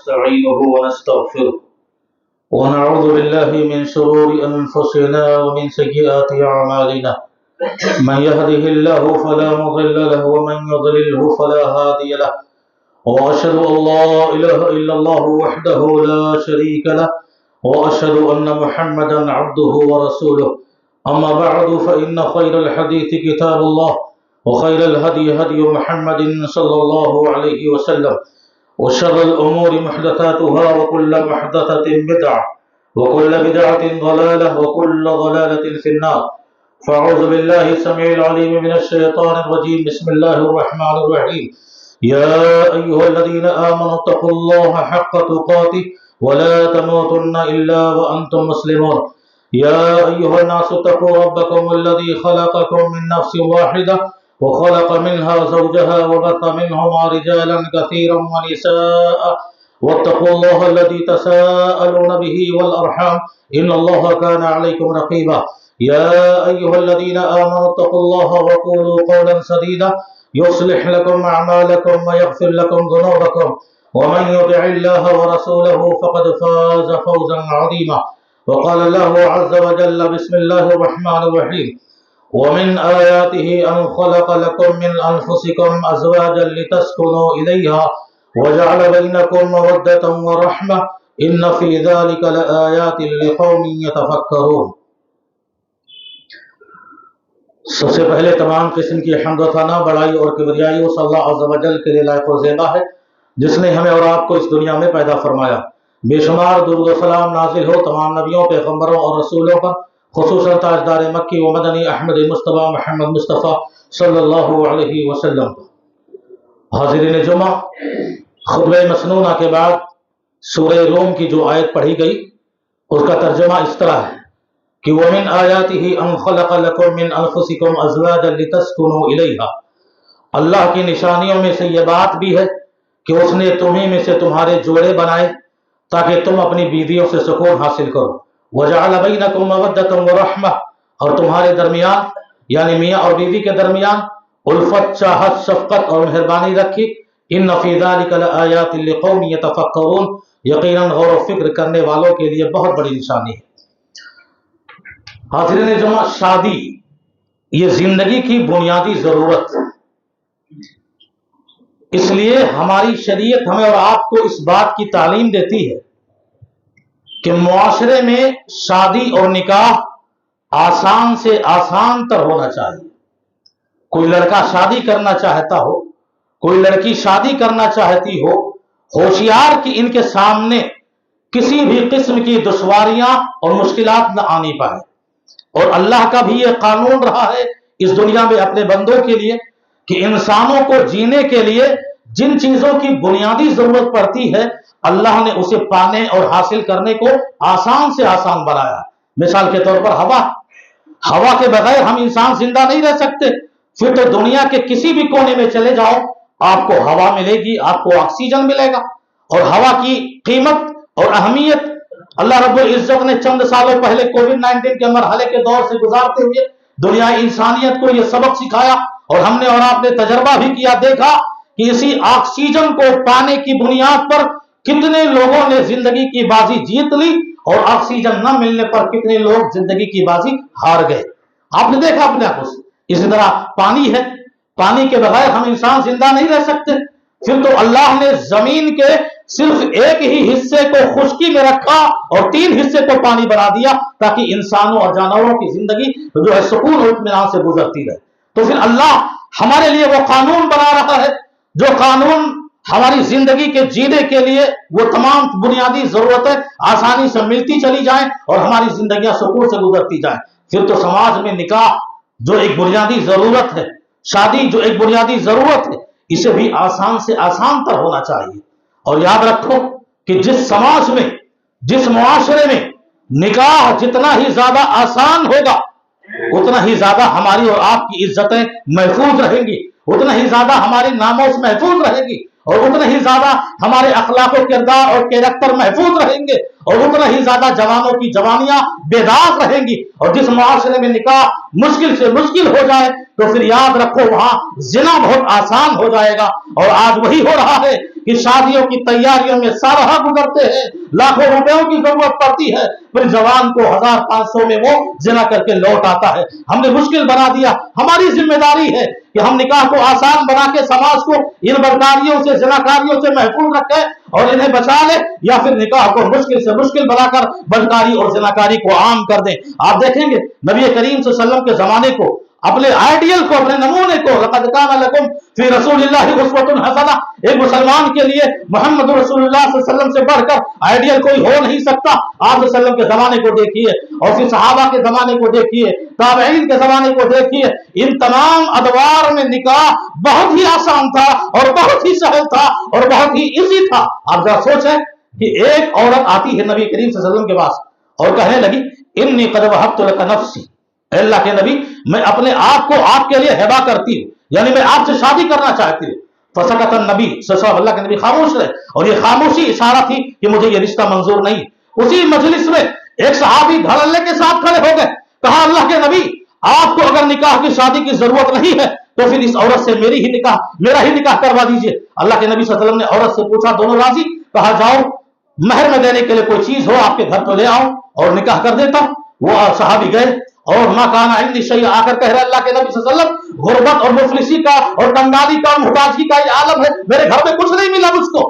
ونستعينه ونستغفره ونعوذ بالله من شرور أنفسنا ومن سيئات أعمالنا من يهده الله فلا مضل له ومن يضلله فلا هادي له وأشهد أن لا إله إلا الله وحده لا شريك له وأشهد أن محمدا عبده ورسوله أما بعد فإن خير الحديث كتاب الله وخير الهدي هدي محمد صلى الله عليه وسلم وشر الأمور محدثاتها وكل محدثة بدعة وكل بدعة ضلالة وكل ضلالة في النار فأعوذ بالله السميع العليم من الشيطان الرجيم بسم الله الرحمن الرحيم يا أيها الذين آمنوا اتقوا الله حق تقاته ولا تموتن إلا وأنتم مسلمون يا أيها الناس اتقوا ربكم الذي خلقكم من نفس واحدة وخلق منها زوجها وبث منهما رجالا كثيرا ونساء واتقوا الله الذي تساءلون به والأرحام إن الله كان عليكم رقيبا يا أيها الذين آمنوا اتقوا الله وقولوا قولا سديدا يصلح لكم أعمالكم ويغفر لكم ذنوبكم ومن يطع الله ورسوله فقد فاز فوزا عظيما وقال الله عز وجل بسم الله الرحمن الرحيم ومن آياته أن خلق لكم من أنفسكم أزواجا لتسكنوا إليها وجعل بينكم مودة ورحمة إن في ذلك لآيات لقوم يتفكرون. سب سے پہلے تمام قسم کی حمد و ثنا بڑائی اور کبریائی اس اللہ عز و جل کے لیے لائق و زیبا ہے جس نے ہمیں اور آپ کو اس دنیا میں پیدا فرمایا. بے شمار درود و سلام نازل ہو تمام نبیوں پیغمبروں اور رسولوں پر، خصوصاً تاجدار مکی و مدنی احمد مصطفیٰ محمد مصطفیٰ صلی اللہ علیہ وسلم. حاضرین جمعہ، خطبہ مسنونہ کے بعد سورہ روم کی جو آیت پڑھی گئی اس کا ترجمہ اس طرح ہے کہ وَمِنْ آيَاتِهِ أَنْ خَلَقَ لَكُم مِّنْ أَنفُسِكُمْ أَزْوَاجًا لِتَسْكُنُوا إِلَيْهَا. اللہ کی نشانیوں میں سے یہ بات بھی ہے کہ اس نے تمہیں میں سے تمہارے جوڑے بنائے تاکہ تم اپنی بیویوں سے سکون حاصل کرو. وَجَعَلَ بَيْنَكُمْ مَوَدَّةً وَرَحْمَةً، اور تمہارے درمیان یعنی میاں اور بیوی کے درمیان الفت، چاہت، شفقت اور مہربانی رکھی. ان فی ذلک لآیات لقوم یتفکرون، یقیناً غور و فکر کرنے والوں کے لیے بہت بڑی نشانی ہے. حاضرین جمعہ، شادی یہ زندگی کی بنیادی ضرورت ہے. اس لیے ہماری شریعت ہمیں اور آپ کو اس بات کی تعلیم دیتی ہے کہ معاشرے میں شادی اور نکاح آسان سے آسان تر ہونا چاہیے. کوئی لڑکا شادی کرنا چاہتا ہو، کوئی لڑکی شادی کرنا چاہتی ہو، ہوشیار کہ ان کے سامنے کسی بھی قسم کی دشواریاں اور مشکلات نہ آنی پائے. اور اللہ کا بھی یہ قانون رہا ہے اس دنیا میں اپنے بندوں کے لیے کہ انسانوں کو جینے کے لیے جن چیزوں کی بنیادی ضرورت پڑتی ہے اللہ نے اسے پانے اور حاصل کرنے کو آسان سے آسان بنایا. مثال کے طور پر ہوا کے بغیر ہم انسان زندہ نہیں رہ سکتے. پھر تو دنیا کے کسی بھی کونے میں چلے جاؤ آپ کو ہوا ملے گی، آپ کو آکسیجن ملے گا. اور ہوا کی قیمت اور اہمیت اللہ رب العزت نے چند سالوں پہلے کووڈ-19 کے مرحلے کے دور سے گزارتے ہوئے دنیا انسانیت کو یہ سبق سکھایا. اور ہم نے اور آپ نے تجربہ بھی کیا، دیکھا کہ اسی آکسیجن کو پانے کی بنیاد پر کتنے لوگوں نے زندگی کی بازی جیت لی اور آکسیجن نہ ملنے پر کتنے لوگ زندگی کی بازی ہار گئے. آپ نے دیکھا اپنے آنکھوں سے. اسی طرح پانی ہے، پانی کے بغیر ہم انسان زندہ نہیں رہ سکتے. پھر تو اللہ نے زمین کے صرف ایک ہی حصے کو خشکی میں رکھا اور 3 حصے کو پانی بنا دیا تاکہ انسانوں اور جانوروں کی زندگی جو ہے سکون اور اطمینان سے گزرتی رہے. تو پھر اللہ ہمارے لیے وہ قانون بنا رہا ہے جو قانون ہماری زندگی کے جینے کے لیے وہ تمام بنیادی ضرورتیں آسانی سے ملتی چلی جائیں اور ہماری زندگیاں سکون سے گزرتی جائیں. پھر تو سماج میں نکاح جو ایک بنیادی ضرورت ہے، شادی جو ایک بنیادی ضرورت ہے، اسے بھی آسان سے آسان تر ہونا چاہیے. اور یاد رکھو کہ جس سماج میں، جس معاشرے میں نکاح جتنا ہی زیادہ آسان ہوگا اتنا ہی زیادہ ہماری اور آپ کی عزتیں محفوظ رہیں گی، اتنا ہی زیادہ ہماری ناموس محفوظ رہے گی، اور اتنا ہی زیادہ ہمارے اخلاق و کردار اور کیریکٹر محفوظ رہیں گے، اور اتنا ہی زیادہ جوانوں کی جوانیاں بے داغ رہیں گی. اور جس معاشرے میں نکاح مشکل سے مشکل ہو جائے تو پھر یاد رکھو وہاں زنا بہت آسان ہو جائے گا. اور آج وہی ہو رہا ہے कि शादियों की तैयारियों में साल गुजरते हैं, लाखों रुपयों की जरूरत पड़ती है, फिर जवान को 1500 में वो जिना करके लौट आता है। हमने मुश्किल बना दिया। हमारी जिम्मेदारी है कि हम निकाह को आसान बना के समाज को इन बदकारियों से, जिनाकारियों से महफूज रखें और इन्हें बचा ले, या फिर निकाह को मुश्किल से मुश्किल बनाकर बदकारी और जिनाकारी को आम कर दें। आप देखेंगे नबी करीम सल्लल्लाहु अलैहि वसल्लम के जमाने को, अपने आइडियल को, अपने नमूने को, लक़द कान लकुम फी रसूलिल्लाहि उस्वतुन हसना, एक मुसलमान के लिए मोहम्मद रसूलुल्लाह सल्लल्लाहु अलैहि वसल्लम से बढ़कर आइडियल कोई हो नहीं सकता। आप वसल्लम के जमाने को देखिए और फिर सहाबा के जमाने को देखिए, ताबईन के जमाने को देखिए, इन तमाम अदवार में निकाह बहुत ही आसान था और बहुत ही सहल था और बहुत ही इजी था। आप जरा सोचें कि एक औरत आती है नबी करीम सल्लल्लाहु अलैहि वसल्लम के पास और कहने लगी, इन्नी क़द वहब्तु लका नफ्सी, अल्लाह के नबी मैं अपने आप को आपके लिए हिबा करती हूँ, यानी मैं आपसे शादी करना चाहती हूँ। फसकत नबी सल्लल्लाहु, अल्लाह के नबी खामोश रहे और ये खामोशी इशारा थी कि मुझे ये रिश्ता मंजूर नहीं। उसी मजलिस में एक सहाबी धड़ल्ले के साथ खड़े हो गए, कहा अल्लाह के नबी आपको अगर निकाह की शादी की जरूरत नहीं है तो फिर इस औरत से मेरा ही निकाह करवा दीजिए। अल्लाह के नबी सल्लल्लाहु अलैहि वसल्लम ने औरत से पूछा, दोनों राजी? कहा जाओ महर में देने के लिए कोई चीज हो आपके घर तो ले आओ और निकाह कर देता हूं। वो सहाबी गए और मकाना इंदी शैय आकर कह रहे अल्लाह के नबी सल्लल्लाहु अलैहि वसल्लम, गुर्बत और मुफलिसी का और कंगाली का, मुहताजी का ये आलम है, मेरे घर में कुछ नहीं मिला मुझको।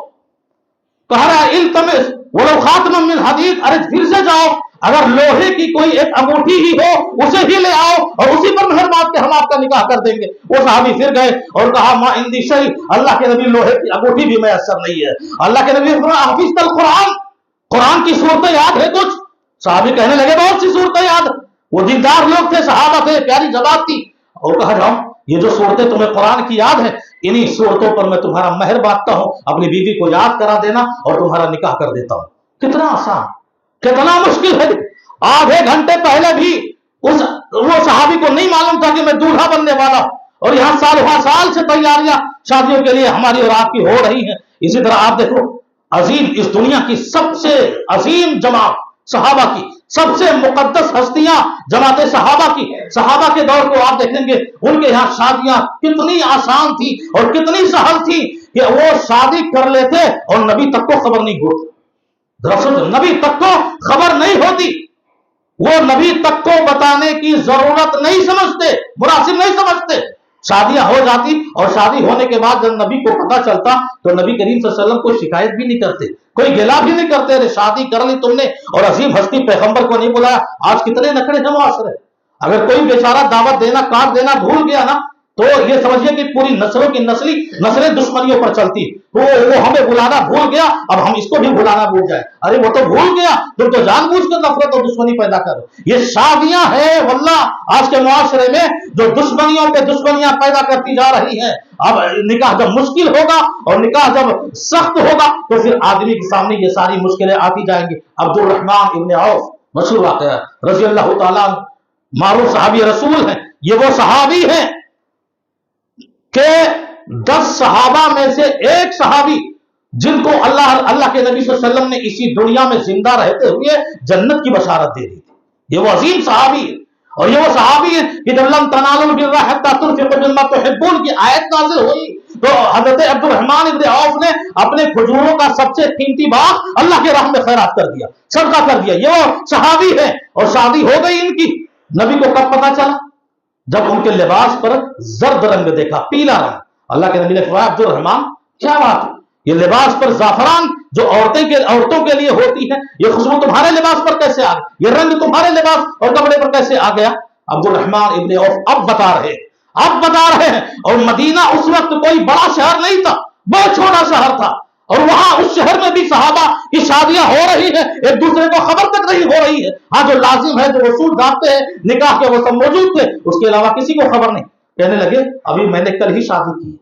कह रहा है इल्तमिस वलो खातम मिन हदीद, अरे फिर से जाओ, अगर लोहे की कोई एक अंगूठी ही हो उसे ही ले आओ और उसी पर मेहर बात के हम आपका निकाह कर देंगे। वो सहाबी फिर गए और कहा मा इंदी शैय, अल्लाह के नबी लोहे की अंगूठी भी मैसर नहीं है। अल्लाह के नबी हाफिज तल कुरान, कुरान की सूरतें याद है कुछ? सहाबी कहने लगे बहुत सी सूरतें याद। वो दीनदार लोग थे, सहाबा थे, प्यारी जमात थी। और कहा जाओ ये जो सूरतें तुम्हें कुरान की याद है, इन्हीं सूरतों पर मैं तुम्हारा महर बांटता हूं, अपनी बीवी को याद करा देना और तुम्हारा निकाह कर देता हूं। कितना आसान, कितना मुश्किल है। आधे घंटे पहले भी वो सहाबी को नहीं मालूम था कि मैं दूल्हा बनने वाला हूं, और यहां साल से तैयारियां शादियों के लिए हमारी और आपकी हो रही हैं। इसी तरह आप देखो, अजीम, इस दुनिया की सबसे अजीम जमात सहाबा की, सबसे मुकद्दस हस्तियां जमाते सहाबा की, सहाबा के दौर को आप देखेंगे, उनके यहाँ शादियां कितनी आसान थी और कितनी सहल थी कि वो शादी कर लेते और नबी तक को खबर नहीं होती। दरअसल नबी तक को खबर नहीं होती, वो नबी तक को बताने की जरूरत नहीं समझते, मुनासिब नहीं समझते। शादियां हो जाती और शादी होने के बाद जब नबी को पता चलता तो नबी करीम सल्लल्लाहु अलैहि वसल्लम कोई शिकायत भी नहीं करते, कोई गिला भी नहीं करते, अरे शादी कर ली तुमने और अजीम हस्ती पैगंबर को नहीं बुलाया। आज कितने नखरे हैं मुआशरे। अगर कोई बेचारा दावत देना, कार्ड देना भूल गया ना, तो ये समझिए कि पूरी नस्लों की नस्लें दुश्मनियों पर चलती। तो वो हमें बुलाना भूल गया, अब हम इसको भी बुलाना भूल जाए। अरे वो तो भूल गया, तुम तो जानबूझकर नफरत और दुश्मनी पैदा करो। ये शादियां हैं वल्लाह आज के मुआशरे में जो दुश्मनियों पे दुश्मनियां पैदा करती जा रही हैं। अब निकाह जब मुश्किल होगा और निकाह जब सख्त होगा तो फिर आदमी के सामने ये सारी मुश्किलें आती जाएंगी। अब्दुल रहमान इब्न औफ, मशहूर वाक़या, रज़ी अल्लाह तआला, मारूफ सहाबी रसूल हैं। ये वो सहाबी हैं कि 10 सहाबा में से एक सहाबी जिनको अल्लाह के नबी सल्लल्लाहु अलैहि वसल्लम ने इसी दुनिया में जिंदा रहते हुए जन्नत की बशारत दे दी थी। ये वो अजीम सहाबी है। और ये वो सहाबी है कि जब लन तनालुल बिर्रा हत्ता तुनफिकू मिम्मा तुहिब्बून की आयत नाज़िल हुई तो हजरत अब्दुल रहमान इब्न औफ ने अपने खजूरों का सबसे कीमती बाग अल्लाह के राह में खैरात कर दिया, सदका कर दिया। ये वो सहाबी है और शादी हो गई इनकी। नबी को कब पता चला? जब उनके लिबास पर जर्द रंग देखा, पीला रंग। अल्लाह के नबी ने फरमाया अब्दुल रहमान क्या बात है, ये लिबास पर जाफरान जो औरतों के लिए होती है, ये खुशबू तुम्हारे लिबास पर कैसे आ गई, ये रंग तुम्हारे लिबास और कपड़े पर कैसे आ गया? अब्दुल रहमान इब्न औफ अब बता रहे हैं। और मदीना उस वक्त कोई बड़ा शहर नहीं था, बहुत छोटा शहर था। और वहां उस शहर में भी सहाबा की शादियां हो रही है, एक दूसरे को खबर तक नहीं हो रही है। हाँ, जो लाजिम है, जो रसूल जानते हैं निकाह के, वो सब मौजूद थे, उसके अलावा किसी को खबर नहीं। कहने लगे अभी मैंने कल ही शादी की,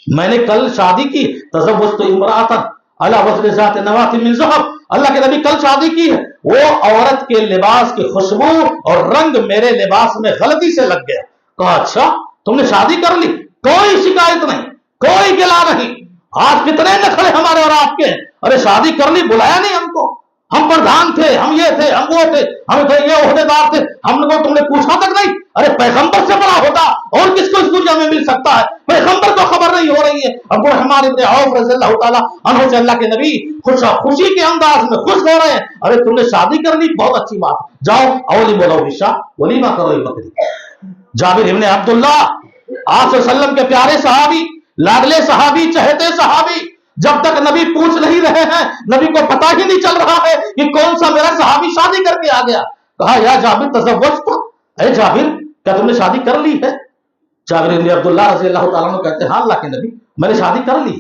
मैंने कल शादी की। तज़व्वजतु इम्राअतन अला वज़्न ज़ाति नवातिन मिन ज़हब, अल्लाह के नबी कल शादी की है। वो औरत के लिबास की खुशबू और रंग मेरे लिबास में गलती से लग गया। कहा अच्छा तुमने शादी कर ली, कोई शिकायत नहीं, कोई गिला नहीं। आज कितने नखरे हमारे और आपके हैं। अरे शादी कर ली, बुलाया नहीं हमको, हम प्रधान थे, हम ये थे, हम वो थे, हम थे ये ओहदेदार थे, हमको तुमने पूछा तक नहीं। अरे पैगंबर से बड़ा होता और किसको इस दुनिया में मिल सकता है? पैगंबर को खबर नहीं हो रही है। अबू रहमान इब्न औफ रज़ियल्लाहु ताला अन्हु से अल्लाह के नबी खुशी के अंदाज में खुश हो रहे हैं, अरे तुमने शादी कर ली, बहुत अच्छी बात, जाओ अवली बोलो विशा, वलीमा करो ये बकरी। जाबिर इब्न अब्दुल्ला आप सल्लम के प्यारे सहाबी, लाडले सहाबी, चहेते सहाबी, जब तक नबी पूछ नहीं रहे हैं, नबी को पता ही नहीं चल रहा है कि कौन सा मेरा सहाबी शादी करके आ गया। कहा या जाबिर तज़व्वजता, अरे जाबिर क्या तुमने शादी कर ली है? जाबिर इब्न अब्दुल्ला रज़ियल्लाहु ताला अन्हु कहते हैं हाँ अल्लाह के नबी मैंने शादी कर ली।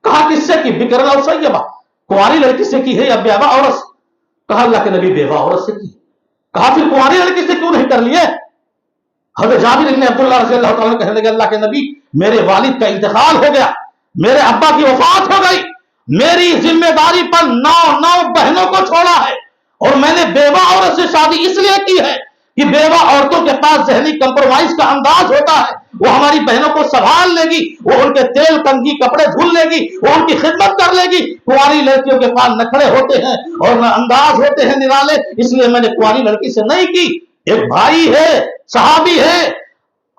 कहा किससे की? बिकरन और सय्यबा, कुंवारी लड़की से की है या बेवा औरत से? कहा अल्लाह के नबी बेवा औरत से की। कहा फिर कुंवारी लड़की से क्यों नहीं कर लिए? हज़रत जाबिर इब्न अब्दुल्ला रज़ियल्लाहु ताला कहने लगे अल्लाह के नबी मेरे वालिद का इंतकाल हो गया, मेरे अब्बा की वफात हो गई, मेरी जिम्मेदारी पर 9 बहनों को छोड़ा है और मैंने बेवा औरत से शादी इसलिए की है कि बेवा औरतों के पास ज़हनी कंप्रोमाइज का अंदाज होता है, वो हमारी बहनों को संभाल लेगी, वो उनके तेल कंघी कपड़े धुल लेगी, वो उनकी खिदमत कर लेगी। कुंवारी लड़कियों के पास नखरे होते हैं और न अंदाज होते हैं निराले, इसलिए मैंने कुंवारी लड़की से नहीं की। एक भाई है, सहाबी है,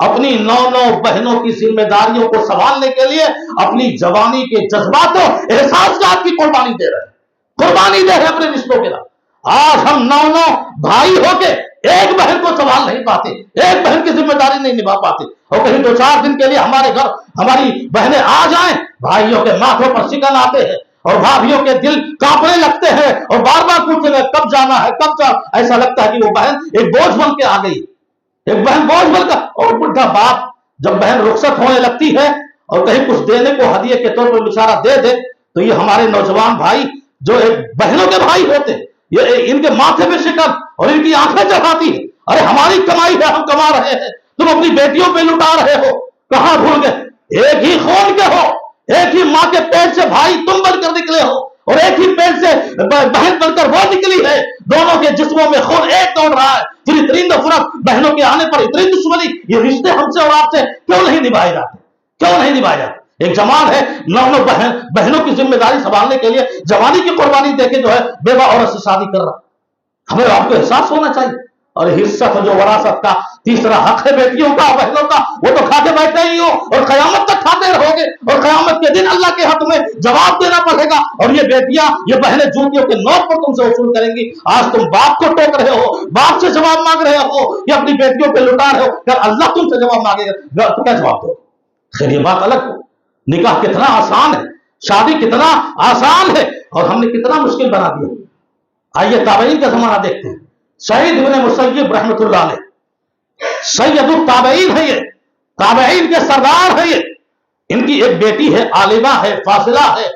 अपनी 9 बहनों की जिम्मेदारियों को संभालने के लिए अपनी जवानी के जज्बातों एहसास की कुर्बानी दे रहे हैं, कुर्बानी दे रहे हैं अपने रिश्तों के लिए। आज हम 9 भाई होके एक बहन को संभाल नहीं पाते, एक बहन की जिम्मेदारी नहीं निभा पाते, और कहीं 2-4 दिन के लिए हमारे घर हमारी बहनें आ जाएं, भाइयों के माथों पर शिकन आते हैं और भाभियों के दिल कांपने लगते हैं और बार बार पूछते हैं कब जाना है, कब जाना। ऐसा लगता है कि वो बहन एक बोझ बन के आ गई, एक बहन बोझ बनकर। और बुढ़ा बाप जब बहन रुखसत होने लगती है और कहीं कुछ देने को हदिये के तौर पर बेचारा दे दे, तो ये हमारे नौजवान भाई जो एक बहनों के भाई होते, ये इनके माथे पे शिकन और इनकी आंखें चढ़ाती है, अरे हमारी कमाई है, हम कमा रहे हैं, तुम अपनी बेटियों पे लुटा रहे हो, कहां भूल गए? एक ही खून के हो, एक ही माँ के पेट से भाई तुम बनकर निकले हो और एक ही पेट से बहन बनकर वो निकली है, दोनों के जिस्मों में खून एक दौड़ रहा है, फिर इतनी नफरत, बहनों के आने पर इतनी दुश्मनी। ये रिश्ते हमसे और आपसे क्यों नहीं निभाए जाते? क्यों नहीं निभाए जाते? एक जवान है 9 बहनों की जिम्मेदारी संभालने के लिए जवानी की कुर्बानी देके जो है बेवा औरत से शादी कर रहा। हमें आपको एहसास होना चाहिए। और हिस्सा जो वरासत का तीसरा हक है बेटियों का, बहनों का, वो तो खाते बैठे ही हो और कयामत तक खाते रहोगे और कयामत के दिन अल्लाह के हक में जवाब देना पड़ेगा। और ये बेटियां, ये बहनें जूतियों के नोक पर तुमसे वसूल करेंगी। आज तुम बाप को टोक रहे हो, बाप से जवाब मांग रहे हो, या अपनी बेटियों पे लुटा रहे हो, क्या अल्लाह तुमसे जवाब मांगेगा तो क्या जवाब दो? खैर ये बात अलग हो। निकाह कितना आसान है, शादी कितना आसान है और हमने कितना मुश्किल बना दिया। आइए ताबईन का जमाना देखते हैं। सईद इब्न मुसय्यब रहमतुल्लाह अलैह सैयदुत ताबईन है, ये ताबईन के सरदार है। ये इनकी एक बेटी है, आलिमा है, फासिला है,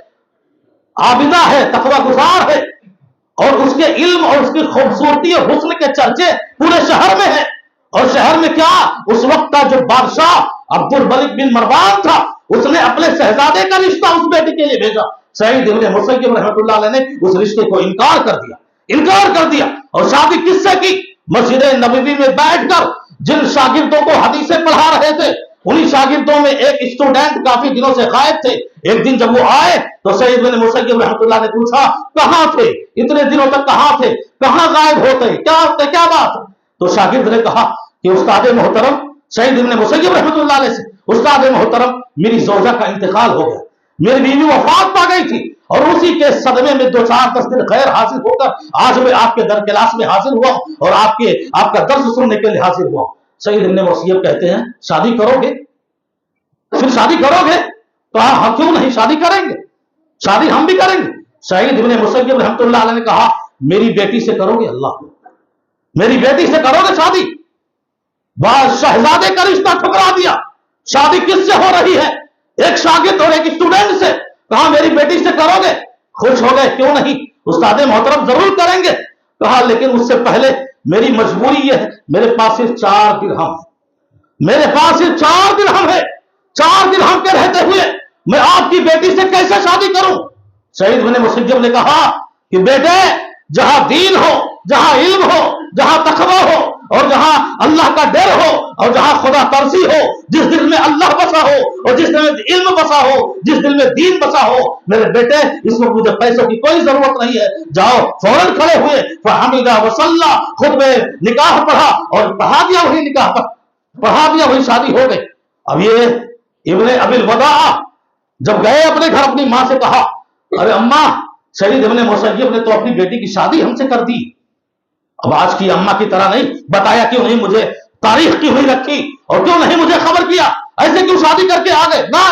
आबिदा है, तकवा गुजार है, और उसके इल्म और उसकी खूबसूरती और हुस्न के चर्चे पूरे शहर में है। और शहर में क्या, उस वक्त का जो बादशाह अब्दुल मलिक बिन मरवान था, उसने अपने शहजादे का रिश्ता उस बेटी के लिए भेजा। सईद इब्न मुसय्यब रहमतुल्लाह अलैह ने उस रिश्ते को इनकार कर दिया और शादी किससे की? मस्जिद नबवी में बैठकर जिन शागिर्दों को हदीसें पढ़ा रहे थे, उन्हीं शागिर्दों में एक स्टूडेंट काफी दिनों से गायब थे। एक दिन जब वो आए तो सईद इब्न मुसय्यब रहमतुल्लाह ने पूछा, कहां थे इतने दिनों तक, कहां थे, कहां गायब होते, क्या बात? तो शागिर्द ने कहा कि उस्ताद मोहतरम, सईद इब्न मुसय्यब रहमतुल्लाह अलैह से, उस्ताद मोहतरम मेरी ज़ौजा का इंतकाल हो गया, मेरी बीवी वफात पा गई थी और उसी के सदमे में 2-4-10 दिन खैर हासिल होकर आज मैं आपके दर क्लास में हाजिर हुआ और आपका दर्स सुनने के लिए हाजिर हुआ। सईद इब्न मुसय्यब कहते हैं, शादी करोगे? फिर शादी करोगे? तो हाँ, क्यों नहीं, शादी करेंगे, शादी हम भी करेंगे। सईद इब्न मुसय्यब रहमतुल्लाह अलैह ने कहा, मेरी बेटी से करोगे? अल्लाह, मेरी बेटी से करोगे शादी? शहजादे का रिश्ता ठुकरा दिया। शादी किससे हो रही है? एक शागिर्द और एक स्टूडेंट से। कहा मेरी बेटी से करोगे? खुश हो गए, क्यों नहीं उस्ताद मोहतरम, जरूर करेंगे। कहा लेकिन उससे पहले मेरी मजबूरी यह है, मेरे पास सिर्फ 4 दिरहम है, मेरे पास सिर्फ 4 दिरहम है। 4 दिरहम के रहते हुए मैं आपकी बेटी से कैसे शादी करूं? सईद इब्न मुसय्यब ने कहा कि बेटे, जहां दीन हो, जहां इल्म हो, जहां तकवा हो और जहां अल्लाह का डर हो और जहां खुदा तरसी हो, जिस दिल में अल्लाह बसा हो और जिस दिल में इल्म बसा हो, जिस दिल में दीन बसा हो, मेरे बेटे इसमें मुझे पैसों की कोई जरूरत नहीं है। जाओ, फौरन खड़े हुए फहमिदा वसल्ला, खुद में निकाह पढ़ा और पढ़ा दिया वही निकाह पर। पढ़ा दिया, वही शादी हो गई। अब ये इब्ने अबिल वदा जब गए अपने घर, अपनी माँ से कहा, अरे अम्मा, सईद इब्ने मुसय्यब ने तो अपनी बेटी की शादी हमसे कर दी। अब आज की अम्मा की तरह नहीं, बताया क्यों नहीं मुझे, तारीख क्यों नहीं रखी, और क्यों नहीं मुझे खबर किया, ऐसे क्यों शादी करके आ गए। ना,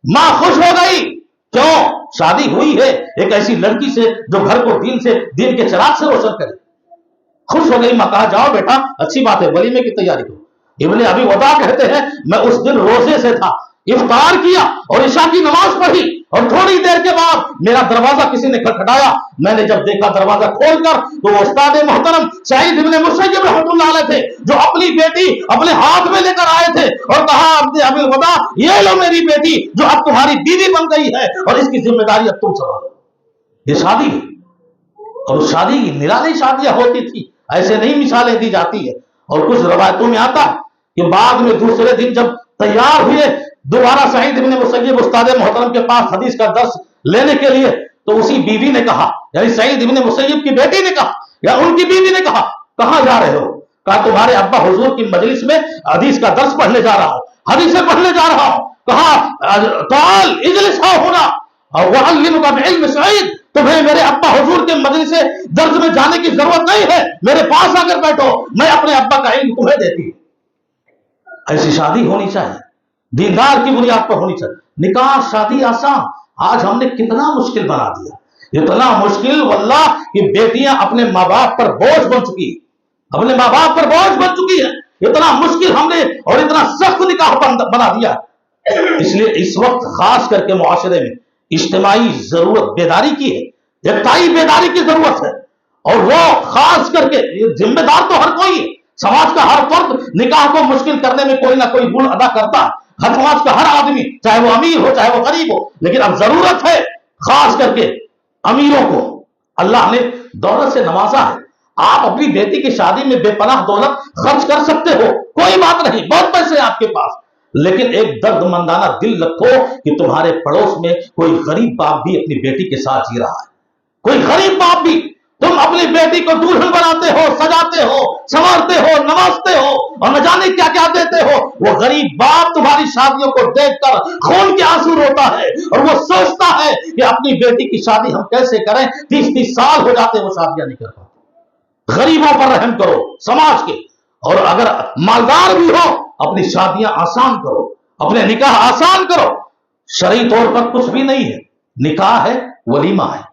मां खुश हो गई। क्यों? शादी हुई है एक ऐसी लड़की से जो घर को दीन के चिराग से रोशन करे। खुश हो गई मां। कहा, जाओ बेटा, अच्छी बात है, वलीमे की तैयारी करो। इब्ने अबी वदा कहते हैं, मैं उस दिन रोजे से था, इफ्तार किया और इशा की नमाज पढ़ी, और थोड़ी देर के बाद मेरा दरवाजा किसी ने खटखटाया। मैंने जब देखा दरवाजा खोलकर, तो वो उस्ताद मोहतरम सईद इब्ने मुसय्यब रहमतुल्लाह अलैह थे, जो अपनी बेटी अपने हाथ में लेकर आए थे और कहा, अपने अबिल वदा, ये लो मेरी बेटी, जो अब तुम्हारी बीवी बन गई है, और इसकी जिम्मेदारी अब तुम संभालो। ये शादी है, और शादी की निराली शादियां होती थी, ऐसे नहीं मिसालें दी जाती है। और कुछ रवायतों में आता है कि बाद में दूसरे दिन जब तैयार हुए दोबारा सईद इब्ने मुसय्यब उस्ताद मोहतरम के पास हदीस का दर्स लेने के लिए, तो उसी बीवी ने कहा, यानी सईद इब्ने मुसय्यब की बेटी ने कहा, या उनकी बीवी ने कहा, कहां जा रहे हो? कहा, तुम्हारे अब्बा हुजूर की मजलिस में हदीस का दर्स पढ़ने जा रहा हूं, हदीसें पढ़ने जा रहा हूं। कहा, ताल इजलिस होना और वअल्लिमुका बिइल्म सईद, तुम्हें मेरे अब्बा हुजूर के मजलिस से दर्स में जाने की जरूरत नहीं है, मेरे पास आकर बैठो, मैं अपने अब्बा का इल्म तुम्हें देती हूं। ऐसी शादी होनी चाहिए, दीनदार की बुनियाद पर होनी चाहिए। निकाह शादी आसान, आज हमने कितना मुश्किल बना दिया, इतना मुश्किल वल्लाह कि बेटियां अपने माँ बाप पर बोझ बन चुकी, अपने माँ बाप पर बोझ बन चुकी है। इतना मुश्किल हमने और इतना सख्त निकाह बना दिया। इसलिए इस वक्त खास करके मुआशरे में इज्तिमाई जरूरत बेदारी की है, इज्तिमाई बेदारी की जरूरत है। और वो खास करके जिम्मेदार तो हर कोई है, समाज का हर फर्द निकाह को मुश्किल करने में कोई ना कोई गुण अदा करता है, हर समाज का हर आदमी, चाहे वो अमीर हो चाहे वो गरीब हो। लेकिन अब जरूरत है खास करके अमीरों को, अल्लाह ने दौलत से नवाजा है। आप अपनी बेटी की शादी में बेपनाह दौलत खर्च कर सकते हो, कोई बात नहीं, बहुत पैसे आपके पास, लेकिन एक दर्दमंदाना दिल रखो कि तुम्हारे पड़ोस में कोई गरीब बाप भी अपनी बेटी के साथ जी रहा है। कोई गरीब बाप भी, तुम अपनी बेटी को दुल्हन बनाते हो, सजाते हो, संवारते हो, नवाजते हो और न जाने क्या क्या देते हो, वो गरीब बाप तुम्हारी शादियों को देखकर खून के आंसू रोता है और वो सोचता है कि अपनी बेटी की शादी हम कैसे करें। 30-30 साल हो जाते वो शादियां नहीं कर पाते। गरीबों पर रहम करो समाज के, और अगर मालदार भी हो अपनी शादियां आसान करो, अपने निकाह आसान करो। शरई तौर पर कुछ भी नहीं है, निकाह है, वलीमा है।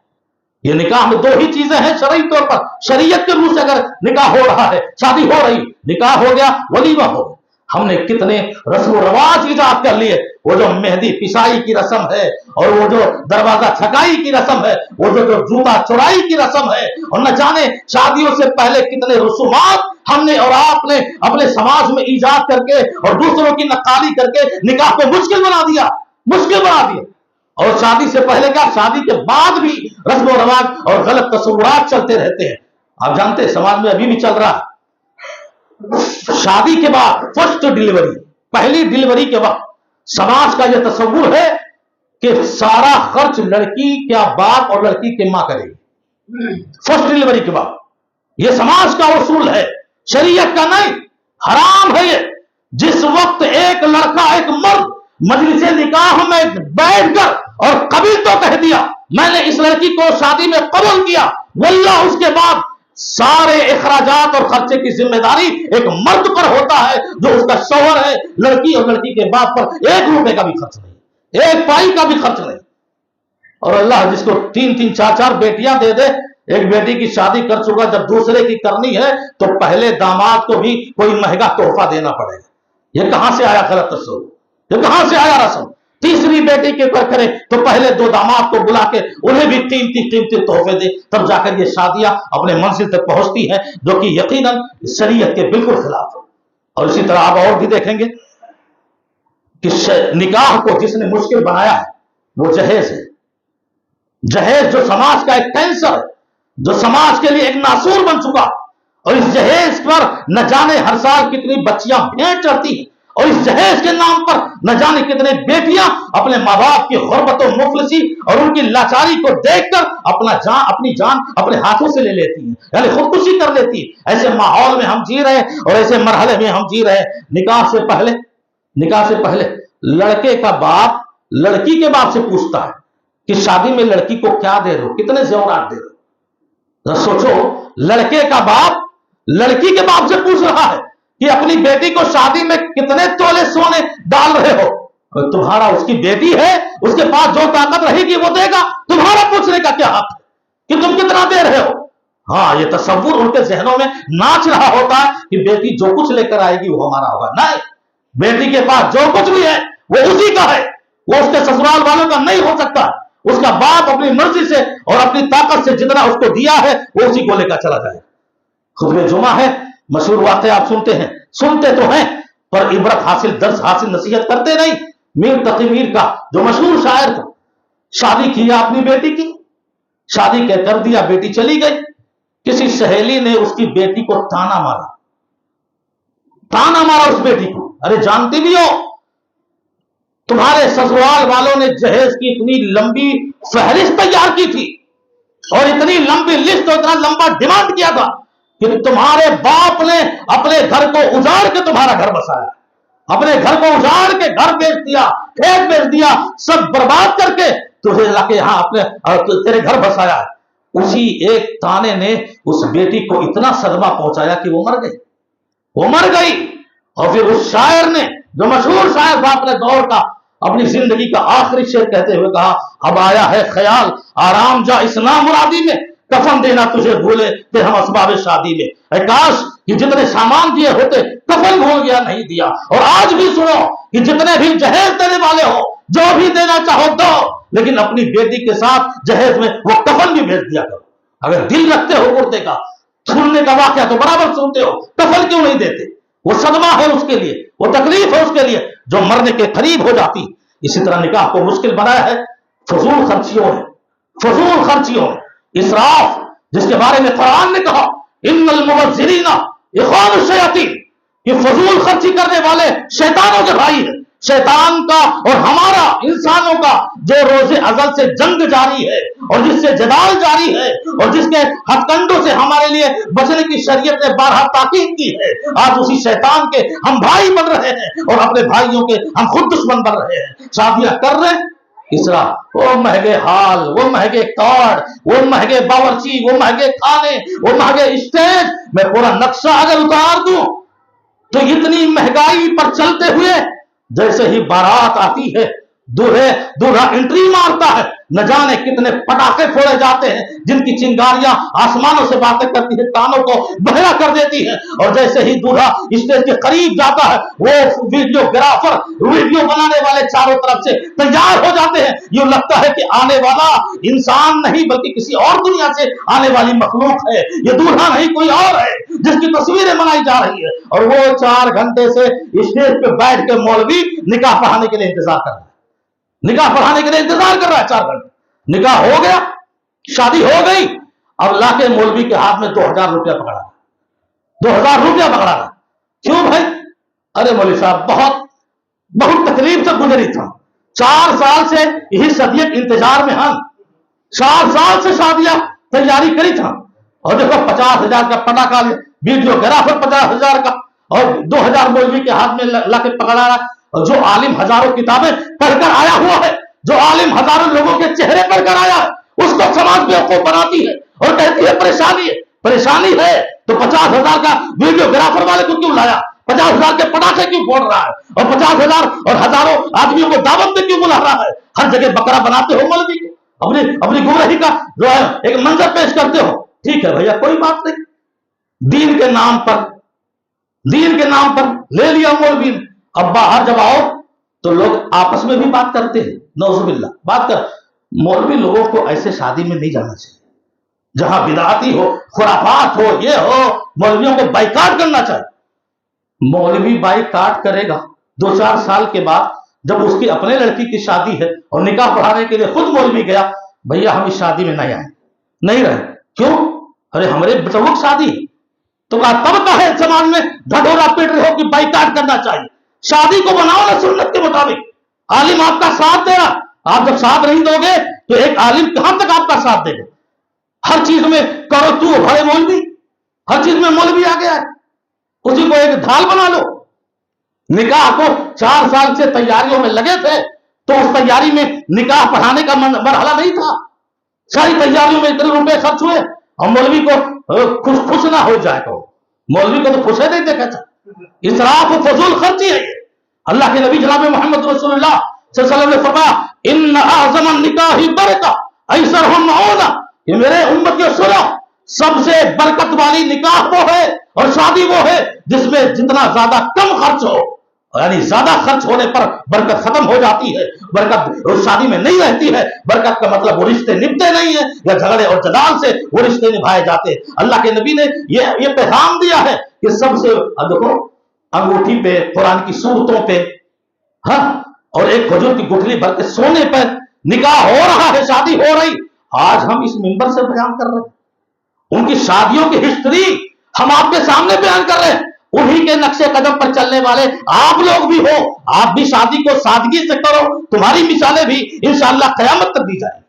ये निकाह में दो ही चीजें हैं शरई तौर पर, शरीयत के रूप से अगर निकाह हो रहा है, शादी हो रही, निकाह हो गया, वलीमा हो गया। हमने कितने रस्म रवाज इजाद कर लिए, वो जो मेहंदी पिसाई की रस्म है, और वो जो दरवाजा छकाई की रस्म है, वो जो जूता चुराई की रस्म है, और न जाने शादियों से पहले कितने रसूमात हमने और आपने अपने समाज में इजाद करके और दूसरों की नक्काली करके निकाह को मुश्किल बना दिया, मुश्किल बना दिया। और शादी से पहले क्या, शादी के बाद भी रस्म रवाज और गलत तस्वुरात चलते रहते हैं। आप जानते हैं समाज में अभी भी चल रहा है, शादी के बाद फर्स्ट डिलीवरी, पहली डिलीवरी के वक्त समाज का यह तस्वुर है कि सारा खर्च लड़की का बाप और लड़की की मां करेगी। फर्स्ट डिलीवरी के बाद यह समाज का उसूल है, शरीयत का नहीं, हराम है ये। जिस वक्त एक लड़का, एक मर्द मजलिस निकाह में बैठकर और कबील तो कह दिया, मैंने इस लड़की को शादी में कबूल किया, वल्लाह उसके बाद सारे इखराजात और खर्चे की जिम्मेदारी एक मर्द पर होता है जो उसका शौहर है। लड़की और लड़की के बाप पर 1 रुपए का भी खर्च नहीं, 1 पाई का भी खर्च नहीं। और अल्लाह जिसको 3-3, 4-4 बेटियां दे दे, एक बेटी की शादी कर चुका, जब दूसरे की करनी है तो पहले दामाद को भी कोई महंगा तोहफा देना पड़ेगा। यह कहां से आया गलत तस्वुर, ये कहां से आया रस्म? तीसरी बेटी के पर करे तो पहले 2 दामाद को बुला के उन्हें भी 3-3 कीमती तोहफे दे, तब जाकर ये शादियां अपने मंजिल तक पहुंचती हैं, जो कि यकीनन शरीयत के बिल्कुल खिलाफ है। और इसी तरह आप और भी देखेंगे कि निकाह को जिसने मुश्किल बनाया है वो जहेज है। जहेज जो समाज का एक कैंसर है, जो समाज के लिए एक नासूर बन चुका, और इस जहेज पर न जाने हर साल कितनी बच्चियां भेंट चढ़ती हैं اور اس جہیز کے نام پر نہ جانے کتنے بیٹیاں اپنے ماں باپ کی غربت و مفلسی اور ان کی لاچاری کو دیکھ کر اپنی جان اپنے ہاتھوں سے لے لیتی ہیں، یعنی خودکشی کر لیتی ہیں۔ ایسے ماحول میں ہم جی رہے ہیں اور ایسے مرحلے میں ہم جی رہے ہیں۔ نکاح سے پہلے لڑکے کا باپ لڑکی کے باپ سے پوچھتا ہے کہ شادی میں لڑکی کو کیا دے رہے ہو، کتنے زیورات دے رہے ہو۔ سوچو، لڑکے کا باپ لڑکی کے باپ سے پوچھ رہا ہے کہ اپنی بیٹی کو شادی میں کتنے تولے سونے ڈال رہے ہو۔ تمہارا اس کی بیٹی ہے، اس کے پاس جو طاقت رہے گی وہ دے گا، تمہارا پوچھنے کا کیا حق ہے کہ تم کتنا دے رہے ہو؟ ہاں، یہ تصور ان کے ذہنوں میں ناچ رہا ہوتا ہے کہ بیٹی جو کچھ لے کر آئے گی وہ ہمارا ہوگا۔ نہیں، بیٹی کے پاس جو کچھ بھی ہے وہ اسی کا ہے، وہ اس کے سسرال والوں کا نہیں ہو سکتا۔ اس کا باپ اپنی مرضی سے اور اپنی طاقت سے جتنا اس کو دیا ہے وہ اسی کو لے کر چلا جائے۔ خطبہ جمعہ ہے، مشہور واقعہ آپ سنتے تو ہیں، پر عبرت حاصل، درس حاصل، نصیحت کرتے نہیں۔ میر تقی میر کا جو مشہور شاعر تھا، شادی کیا اپنی بیٹی کی، شادی کر دیا، بیٹی چلی گئی۔ کسی سہیلی نے اس کی بیٹی کو تانا مارا اس بیٹی کو، ارے جانتی بھی ہو تمہارے سسرال والوں نے جہیز کی اتنی لمبی فہرست تیار کی تھی اور اتنی لمبی لسٹ اور اتنا لمبا ڈیمانڈ کیا تھا کہ تمہارے باپ نے اپنے گھر کو اجاڑ کے تمہارا گھر بسایا، اپنے گھر کو اجاڑ کے گھر بیچ دیا، کھیت بیچ دیا، سب برباد کر کے تجھے لا کے یہاں تیرے گھر بسایا۔ اسی ایک تانے نے اس بیٹی کو اتنا صدمہ پہنچایا کہ وہ مر گئی۔ اور پھر اس شاعر نے، جو مشہور شاعر تھا اپنے دور کا، اپنی زندگی کا آخری شعر کہتے ہوئے کہا، اب آیا ہے خیال آرام جا اس نامرادی میں، کفن دینا تجھے بھولے کہ ہم اسباب شادی میں۔ اے کاش کہ جتنے سامان دیے ہوتے، کفن بھول گیا نہیں دیا۔ اور آج بھی سنو کہ جتنے بھی جہیز دینے والے ہو، جو بھی دینا چاہو دو، لیکن اپنی بیٹی کے ساتھ جہیز میں وہ کفن بھی بھیج دیا کرو۔ اگر دل رکھتے ہو مردے کا، سننے کا واقعہ تو برابر سنتے ہو، کفن کیوں نہیں دیتے؟ وہ صدمہ ہے اس کے لیے، وہ تکلیف ہے اس کے لیے جو مرنے کے قریب ہو جاتی۔ اسی طرح نکاح کو مشکل بنایا ہے فضول خرچیوں نے، اسراف، جس کے بارے میں قرآن نے کہا ان المبذرین اخوان الشیاطین، کہ فضول خرچی کرنے والے شیطانوں کے بھائی ہیں۔ شیطان کا اور ہمارا انسانوں کا جو روز ازل سے جنگ جاری ہے اور جس سے جدال جاری ہے اور جس کے ہتھ کنڈوں سے ہمارے لیے بچنے کی شریعت نے بارہا تاکید کی ہے، آج اسی شیطان کے ہم بھائی بن رہے ہیں اور اپنے بھائیوں کے ہم خود دشمن بن رہے ہیں۔ شادیاں کر رہے ہیں، اسراف، وہ مہنگے ہال، وہ مہنگے کارڈ، وہ مہنگے باورچی، وہ مہنگے کھانے، وہ مہنگے اسٹیج، میں پورا نقشہ اگر اتار دوں تو اتنی مہنگائی پر چلتے ہوئے جیسے ہی بارات آتی ہے، دولہا انٹری مارتا ہے، نہ جانے کتنے پٹاخے پھوڑے جاتے ہیں جن کی چنگاریاں آسمانوں سے باتیں کرتی ہیں، کانوں کو بہرا کر دیتی ہیں۔ اور جیسے ہی دولہا اسٹیج کے قریب جاتا ہے، وہ ویڈیو گرافر، ویڈیو بنانے والے چاروں طرف سے تیار ہو جاتے ہیں، یوں لگتا ہے کہ آنے والا انسان نہیں بلکہ کسی اور دنیا سے آنے والی مخلوق ہے، یہ دولہا نہیں کوئی اور ہے جس کی تصویریں بنائی جا رہی ہے۔ اور وہ 4 گھنٹے سے اسٹیج پہ بیٹھ کے مولوی نکاح پڑھانے کے لیے انتظار کر رہا ہے، 4 گھنٹے۔ نکاح ہو گیا، شادی ہو گئی، اب لا کے مولوی کے ہاتھ میں 2000 روپیہ پکڑا، 2000 روپیہ پکڑا رہا۔ کیوں بھائی؟ ارے مولوی صاحب بہت تکلیف سے گزری تھا، 4 سال سے یہی صدیت انتظار میں ہم، 4 سال سے شادیاں تیاری کری تھا، اور دیکھو 50,000 کا پٹاخہ، ویڈیو گرافر 50,000 کا، اور 2000 مولوی کے ہاتھ میں لا کے پکڑا رہا۔ اور جو عالم ہزاروں کتابیں پڑھ کر آیا ہوا ہے، جو عالم ہزاروں لوگوں کے چہرے پڑھ کر آیا ہے، اس کو سماج بیوقوف بناتی ہے اور کہتی ہے پریشانی ہے تو 50,000 کا ویڈیو گرافر والے کو کیوں لایا، 50,000 کے پٹاخے کیوں پھوڑ رہا ہے، اور 50,000 اور ہزاروں آدمیوں کو دعوت میں کیوں بلا رہا ہے، ہر جگہ بکرا بناتے ہو مولوی کو، اپنی گمراہی کا جو ہے ایک منظر پیش کرتے ہو۔ ٹھیک ہے بھیا، کوئی بات نہیں، دین کے نام پر لے لیا مولوی نے۔ اب باہر جب آؤ تو لوگ آپس میں بھی بات کرتے ہیں، نعوذ باللہ بات کر۔ مولوی لوگوں کو ایسے شادی میں نہیں جانا چاہیے جہاں بدعاتی ہو، خرافات ہو، یہ ہو، مولویوں کو بائیکاٹ کرنا چاہیے۔ مولوی بائیکاٹ کرے گا 2-4 سال کے بعد، جب اس کی اپنے لڑکی کی شادی ہے اور نکاح پڑھانے کے لیے خود مولوی گیا، بھیا ہم اس شادی میں نہیں رہے۔ کیوں؟ ارے ہمارے بتوق شادی تو تب کہے سماج میں ڈھڈورا پیٹ رہے ہو کہ بائیکاٹ کرنا چاہیے۔ شادی کو بناؤ نا سنت کے مطابق. عالم آپ کا ساتھ دے رہا, آپ جب ساتھ نہیں دو گے تو ایک عالم کہاں تک آپ کا ساتھ دے گا؟ ہر چیز میں کرو تو بھائی مولوی, ہر چیز میں مولوی آ گیا ہے, اسی کو ایک ڈھال بنا لو. نکاح کو 4 سال سے تیاریوں میں لگے تھے تو اس تیاری میں نکاح پڑھانے کا مرحلہ نہیں تھا. ساری تیاریوں میں اتنے روپے خرچ ہوئے اور مولوی کو خوش نہ ہو جائے تو مولوی کو تو خوش نہیں دیکھا تھا. اسراف و فضول خرچی ہے. اللہ کے نبی جناب محمد رسول اللہ صلی اللہ علیہ وسلم نے فرمایا ان اعظم النکاح برکہ ایسرہم معونہ, کہ میرے امت کے سنو, سب سے برکت والی نکاح وہ ہے اور شادی وہ ہے جس میں جتنا زیادہ کم خرچ ہو, یعنی زیادہ خرچ ہونے پر برکت ختم ہو جاتی ہے, برکت اس شادی میں نہیں رہتی ہے. برکت کا مطلب وہ رشتے نبھتے نہیں ہیں یا جھگڑے اور جدال سے وہ رشتے نبھائے جاتے ہیں. اللہ کے نبی نے یہ پیغام دیا ہے کہ سب سے دیکھو انگوٹھی پہ قرآن کی صورتوں پہ ہاں اور ایک کھجور کی گٹھلی بھر کے سونے پر نکاح ہو رہا ہے, شادی ہو رہی. آج ہم اس منبر سے بیان کر رہے ہیں, ان کی شادیوں کی ہسٹری ہم آپ کے سامنے بیان کر رہے ہیں. انہی کے نقشے قدم پر چلنے والے آپ لوگ بھی ہو, آپ بھی شادی کو سادگی سے کرو. تمہاری مثالیں بھی انشاءاللہ قیامت تک دی جائیں,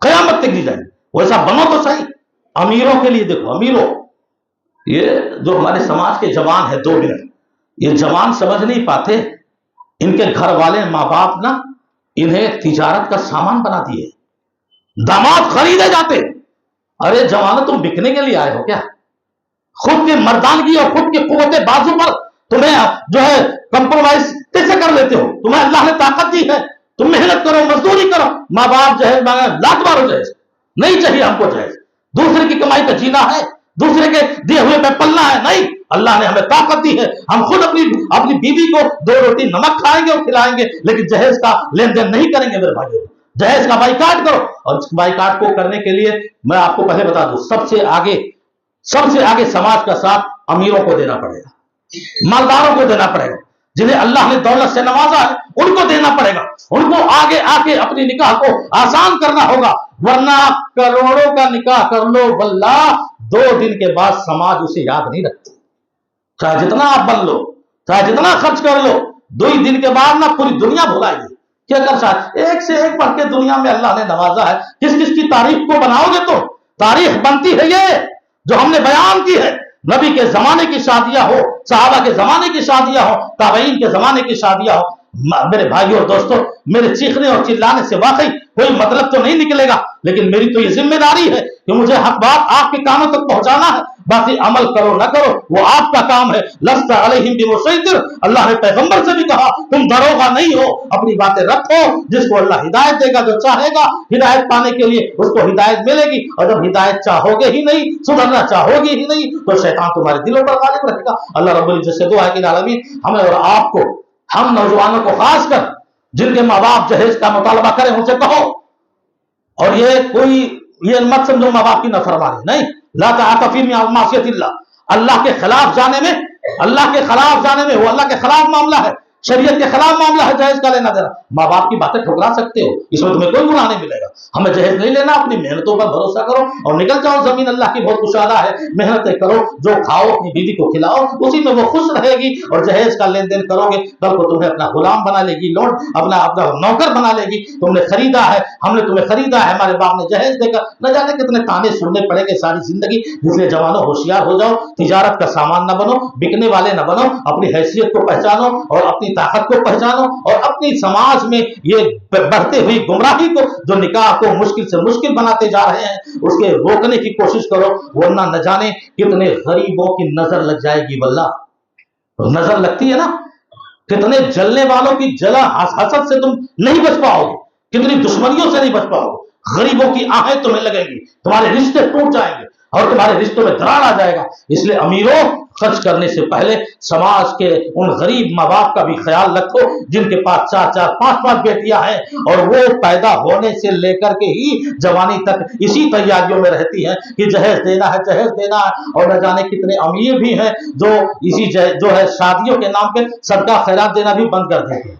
قیامت تک دی جائیں. ویسا بنو تو صحیح. امیروں کے لیے دیکھو, امیروں, یہ جو ہمارے سماج کے جوان ہیں 2 منٹ, یہ جوان سمجھ نہیں پاتے ان کے گھر والے ماں باپ نا انہیں تجارت کا سامان بنا دیے, داماد خریدے جاتے. ارے جوانو تم بکنے کے لیے آئے ہو کیا؟ خود کی مردانگی اور خود کی قوت بازو پر تمہیں جو ہے کمپرومائز کیسے کر لیتے ہو؟ تمہیں اللہ نے طاقت دی ہے, تم محنت کرو, مزدوری کرو. ماں باپ جہیز مانگا لاکھ بار ہو جائے, نہیں چاہیے ہم کو جہیز. دوسرے کی کمائی پہ جینا ہے, دوسرے کے دیے ہوئے پہ پلنا ہے, نہیں. اللہ نے ہمیں طاقت دی ہے, ہم خود اپنی بیوی کو 2 روٹی نمک کھائیں گے اور کھلائیں گے, لیکن جہیز کا لین دین نہیں کریں گے. میرے بھائیو, جہیز کا بائیکاٹ کرو. اور اس بائیکاٹ کو کرنے کے لیے میں آپ کو پہلے بتا دوں, سب سے آگے سماج کا ساتھ امیروں کو دینا پڑے گا, مالداروں کو دینا پڑے گا, جنہیں اللہ نے دولت سے نوازا ہے ان کو دینا پڑے گا. ان کو آگے آ کے اپنی نکاح کو آسان کرنا ہوگا, ورنہ کروڑوں کا نکاح کر لو واللہ 2 دن کے بعد سماج اسے یاد نہیں رکھتی. چاہے جتنا آپ بن لو, چاہے جتنا خرچ کر لو, 2 ہی دن کے بعد نہ پوری دنیا بھلائے گی. کیا کر سکتے, ایک سے ایک پڑھ کے دنیا میں اللہ نے نوازا ہے. کس کس کی تعریف کو بناؤ گے تو تاریخ بنتی ہے. یہ جو ہم نے بیان کی ہے, نبی کے زمانے کی شادیاں ہو, صحابہ کے زمانے کی شادیاں ہو, تابعین کے زمانے کی شادیاں ہو. میرے بھائیوں اور دوستوں, میرے چیخنے اور چلانے سے واقعی کوئی مطلب تو نہیں نکلے گا, لیکن میری تو یہ ذمہ داری ہے کہ مجھے حق بات آپ کے کانوں تک پہنچانا ہے. باقی عمل کرو نہ کرو وہ آپ کا کام ہے. لست علیہم بمسیطر, اللہ نے پیغمبر سے بھی کہا تم دروغہ نہیں ہو, اپنی باتیں رکھو. جس کو اللہ ہدایت دے گا, جو چاہے گا ہدایت پانے کے لیے اس کو ہدایت ملے گی, اور جب ہدایت چاہو گے ہی نہیں, سدھرنا چاہو گے ہی نہیں, تو شیطان تمہارے دلوں پر غالب رہے گا. اللہ رب العزت سے دعا ہے کہ العالمین ہمیں اور آپ کو, ہم نوجوانوں کو خاص کر جن کے ماں باپ جہیز کا مطالبہ کریں ان سے کہو, اور یہ مت سمجھو ماں باپ کی نافرمانی نہیں. لا تعاطف فی معصیت اللہ, اللہ کے خلاف جانے میں وہ اللہ کے خلاف معاملہ ہے, شریعت کے خلاف معاملہ ہے جہیز کا لینا دینا. ماں باپ کی باتیں ٹھکرا سکتے ہو, اس میں تمہیں کوئی گناہ نہیں ملے گا. ہمیں جہیز نہیں لینا, اپنی محنتوں پر بھروسہ کرو اور نکل جاؤ. زمین اللہ کی بہت کشادہ ہے, محنتیں کرو, جو کھاؤ اپنی بیوی کو کھلاؤ, اسی میں وہ خوش رہے گی. اور جہیز کا لین دین کرو گے, کل کو تمہیں اپنا غلام بنا لے گی, اپنا نوکر بنا لے گی. تم نے خریدا ہے, ہم نے تمہیں خریدا ہے, ہمارے باپ نے جہیز دے کر. نہ جانے کتنے تانے سننے پڑے گے ساری زندگی. اس لیے جوانوں ہوشیار ہو جاؤ, تجارت کا سامان نہ بنو, بکنے والے نہ بنو. اپنی حیثیت کو پہچانو اور اپنی طاقت کو پہچانو, اور اپنی سماج میں یہ بڑھتے ہوئی گمراہی کو, جو نکاح کو مشکل سے مشکل بناتے جا رہے ہیں, اس کے روکنے کی کوشش کرو. ورنہ نہ جانے کتنے غریبوں کی نظر لگ جائے گی. واللہ نظر لگتی ہے نا, کتنے جلنے والوں کی جلا حسد سے تم نہیں بچ پاؤ گے, کتنی دشمنیوں سے نہیں بچ پاؤ گے. غریبوں کی آہیں تمہیں لگیں گی, تمہارے رشتے ٹوٹ جائیں گے اور تمہارے رشتوں میں درار آ جائے گا. اس لیے امیروں, خرچ کرنے سے پہلے سماج کے ان غریب ماں باپ کا بھی خیال رکھو جن کے پاس 4 5 بیٹیاں ہیں, اور وہ پیدا ہونے سے لے کر کے ہی جوانی تک اسی تیاریوں میں رہتی ہیں کہ جہیز دینا ہے, جہیز دینا ہے. اور نہ جانے کتنے امیر بھی ہیں جو اسی جو ہے شادیوں کے نام پہ صدقہ خیرات دینا بھی بند کر دیتے ہیں.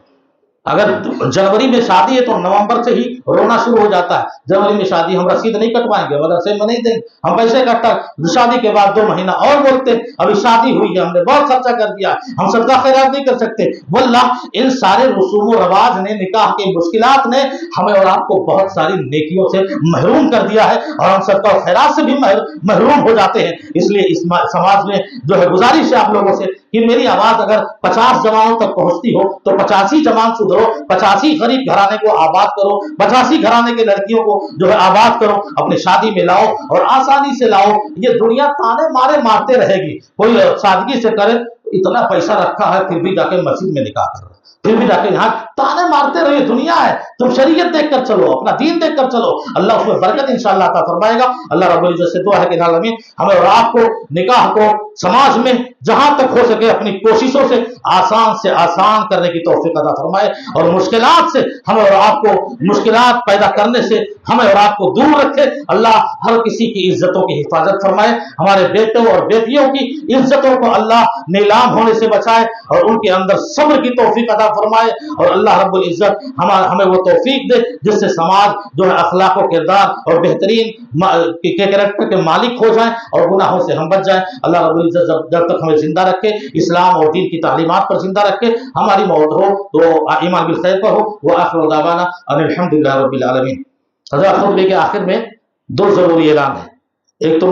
अगर जनवरी में शादी है तो नवंबर से ही रोना शुरू हो जाता है, जनवरी में शादी, हम रसीद नहीं कटवाएंगे, मदरसे में नहीं देंगे, हम पैसे इकट्ठा, शादी के बाद 2 महीना और बोलते अभी शादी हुई है, हमने बहुत खर्चा कर दिया, हम सदका खैरात नहीं कर सकते। वल्लाह इन सारे रसूम व रवाज ने, निकाह की मुश्किलात ने हमें और आपको बहुत सारी नेकियों से महरूम कर दिया है, और हम सदका खैरात से भी महरूम हो जाते हैं। इसलिए इस समाज में जो है गुजारिश है आप लोगों से कि मेरी आवाज अगर 50 जमातों तक पहुंचती हो तो 85 जमात सुधरो, 85 गरीब घराने को आबाद करो, 85 घराने के लड़कियों को जो है आबाद करो, अपनी शादी में लाओ और आसानी से लाओ। ये दुनिया ताने मारे मारते रहेगी, कोई सादगी से करे, इतना पैसा रखा है फिर भी जाके मस्जिद में निकाह कर रहा है, फिर भी जाके यहाँ ताने मारते रहिए। दुनिया है, तुम शरीयत देखकर चलो, अपना दीन देखकर चलो, अल्लाह उसमें बरकत इंशाअल्लाह अता फरमाएगा। अल्लाह रब्बुल इज्जत से दुआ है कि आमीन हमें और आपको निकाह को समाज में जहां तक हो सके अपनी कोशिशों से आसान करने की तौफीक अता फरमाए, और मुश्किलात से हमें और आपको, मुश्किलात पैदा करने से हमें और आपको दूर रखे। अल्लाह हर किसी की इज्जतों की हिफाजत फरमाए, हमारे बेटों और बेटियों की इज्जतों को अल्लाह नीलाम होने से बचाए और उनके अंदर सब्र की तौफीक अता फरमाए, और अल्लाह रब्बुल इज्जत हमें वो तौफीक दे जिससे समाज जो है अखलाक व किरदार और बेहतरीन के कैरेक्टर के मालिक हो जाए और गुनाहों से हम बच जाए। अल्लाह रब्बुल इज्जत जब तक हमें जिंदा रखे, इस्लाम और दीन की तालीमात पर जिंदा रखे, हमारी मौत हो तो ईमान बिल खैर पर हो। व आखिर दावाना अनिल हम्दुलिल्लाहि रब्बिल आलमीन। हज़रत खुतबे के आखिर में 2 जरूरी ऐलान है। एक तो